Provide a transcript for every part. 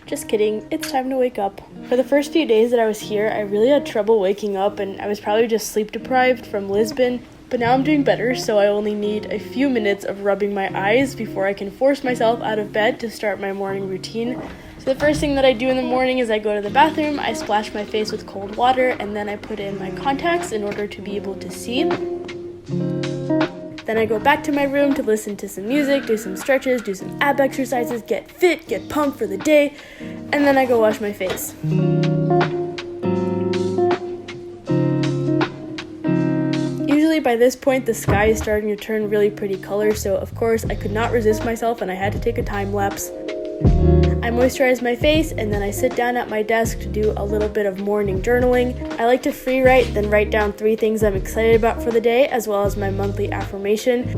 Just kidding, it's time to wake up. For the first few days that I was here, I really had trouble waking up and I was probably just sleep deprived from Lisbon. But now I'm doing better, so I only need a few minutes of rubbing my eyes before I can force myself out of bed to start my morning routine. So the first thing that I do in the morning is I go to the bathroom, I splash my face with cold water, and then I put in my contacts in order to be able to see. Then I go back to my room to listen to some music, do some stretches, do some ab exercises, get fit, get pumped for the day, and then I go wash my face. Usually by this point the sky is starting to turn really pretty colors, so of course I could not resist myself and I had to take a time lapse. I moisturize my face and then I sit down at my desk to do a little bit of morning journaling. I like to free write, then write down 3 things I'm excited about for the day, as well as my monthly affirmation.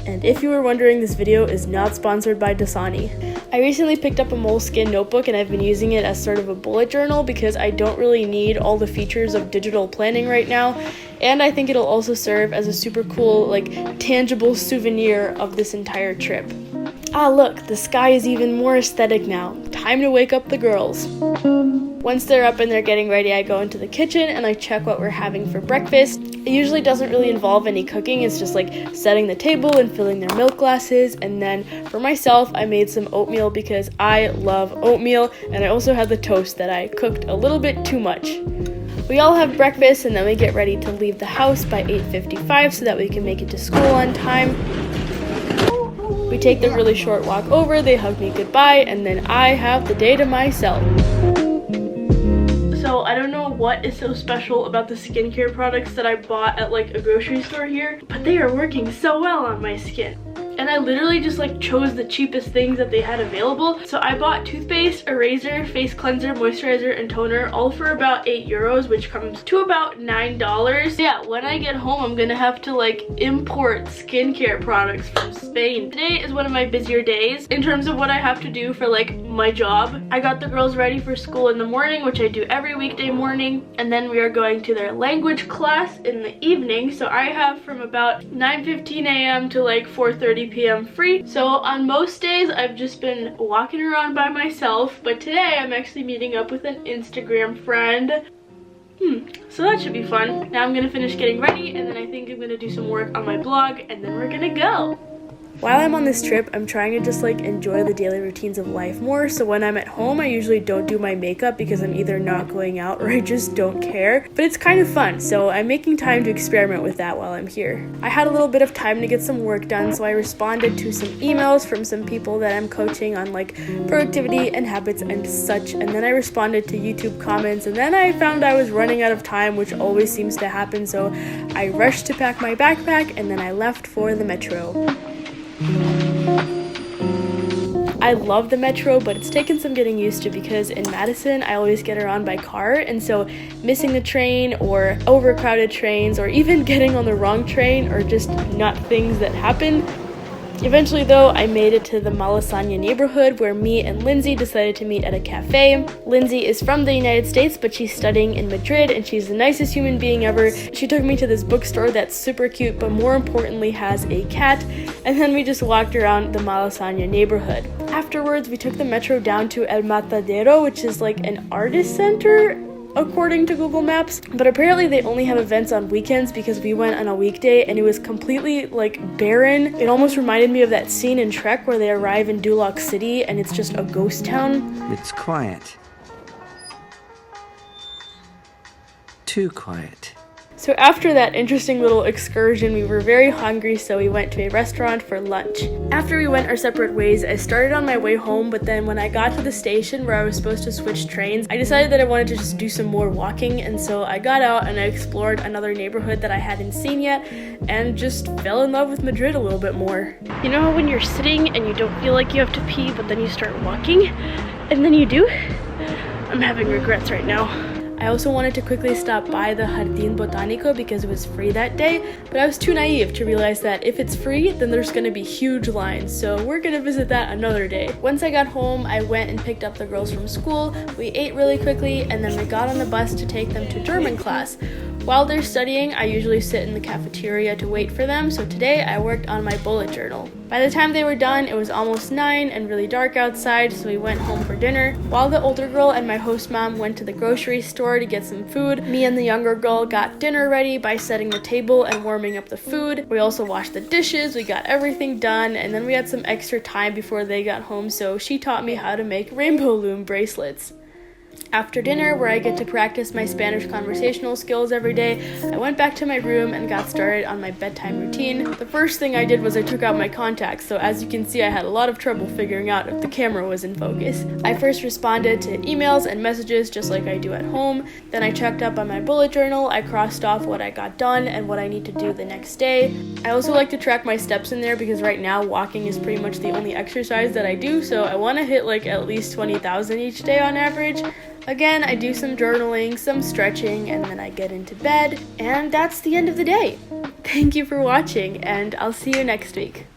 And if you were wondering, this video is not sponsored by Dasani. I recently picked up a Moleskine notebook and I've been using it as sort of a bullet journal because I don't really need all the features of digital planning right now, and I think it'll also serve as a super cool, tangible souvenir of this entire trip. Ah look, the sky is even more aesthetic now. Time to wake up the girls. Once they're up and they're getting ready, I go into the kitchen and I check what we're having for breakfast. It usually doesn't really involve any cooking, it's just setting the table and filling their milk glasses. And then for myself, I made some oatmeal because I love oatmeal, and I also had the toast that I cooked a little bit too much. We all have breakfast and then we get ready to leave the house by 8:55 so that we can make it to school on time. We take the really short walk over, they hug me goodbye, and then I have the day to myself. So I don't know what is so special about the skincare products that I bought at a grocery store here, but they are working so well on my skin. And I literally just chose the cheapest things that they had available. So I bought toothpaste, a razor, face cleanser, moisturizer, and toner, all for about €8, which comes to about $9. Yeah, when I get home, I'm gonna have to import skincare products from Spain. Today is one of my busier days in terms of what I have to do for my job. I got the girls ready for school in the morning, which I do every weekday morning, and then we are going to their language class in the evening. So I have from about 9:15 a.m. to 4:30 p.m. free. So on most days I've just been walking around by myself, but today I'm actually meeting up with an Instagram friend. So that should be fun. Now I'm gonna finish getting ready and then I think I'm gonna do some work on my blog and then we're gonna go. While I'm on this trip, I'm trying to just enjoy the daily routines of life more. So when I'm at home, I usually don't do my makeup because I'm either not going out or I just don't care. But it's kind of fun, so I'm making time to experiment with that while I'm here. I had a little bit of time to get some work done, so I responded to some emails from some people that I'm coaching on productivity and habits and such. And then I responded to YouTube comments, and then I found I was running out of time, which always seems to happen. So I rushed to pack my backpack and then I left for the metro. I love the metro, but it's taken some getting used to because in Madison I always get around by car, and so missing the train or overcrowded trains or even getting on the wrong train are just not things that happen. Eventually though, I made it to the Malo Sonia neighborhood where me and Lindsay decided to meet at a cafe. Lindsay is from the United States, but she's studying in Madrid and she's the nicest human being ever. She took me to this bookstore that's super cute, but more importantly has a cat, and then we just walked around the Malo Sonia neighborhood. Afterwards, we took the metro down to El Matadero, which is an artist center, according to Google Maps, but apparently they only have events on weekends because we went on a weekday and it was completely barren. It almost reminded me of that scene in Trek where they arrive in Duloc City and it's just a ghost town. It's quiet. Too quiet. So after that interesting little excursion, we were very hungry, so we went to a restaurant for lunch. After we went our separate ways, I started on my way home, but then when I got to the station where I was supposed to switch trains, I decided that I wanted to just do some more walking, and so I got out and I explored another neighborhood that I hadn't seen yet, and just fell in love with Madrid a little bit more. You know how when you're sitting and you don't feel like you have to pee, but then you start walking, and then you do? I'm having regrets right now. I also wanted to quickly stop by the Jardín Botánico because it was free that day, but I was too naive to realize that if it's free, then there's gonna be huge lines, so we're gonna visit that another day. Once I got home, I went and picked up the girls from school, we ate really quickly, and then we got on the bus to take them to German class. While they're studying, I usually sit in the cafeteria to wait for them, so today I worked on my bullet journal. By the time they were done, it was almost 9 and really dark outside, so we went home for dinner. While the older girl and my host mom went to the grocery store to get some food, me and the younger girl got dinner ready by setting the table and warming up the food. We also washed the dishes, we got everything done, and then we had some extra time before they got home, so she taught me how to make rainbow loom bracelets. After dinner, where I get to practice my Spanish conversational skills every day, I went back to my room and got started on my bedtime routine. The first thing I did was I took out my contacts, so as you can see, I had a lot of trouble figuring out if the camera was in focus. I first responded to emails and messages just like I do at home. Then I checked up on my bullet journal, I crossed off what I got done and what I need to do the next day. I also like to track my steps in there because right now walking is pretty much the only exercise that I do, so I want to hit like at least 20,000 each day on average. Again, I do some journaling, some stretching, and then I get into bed, and that's the end of the day. Thank you for watching, and I'll see you next week.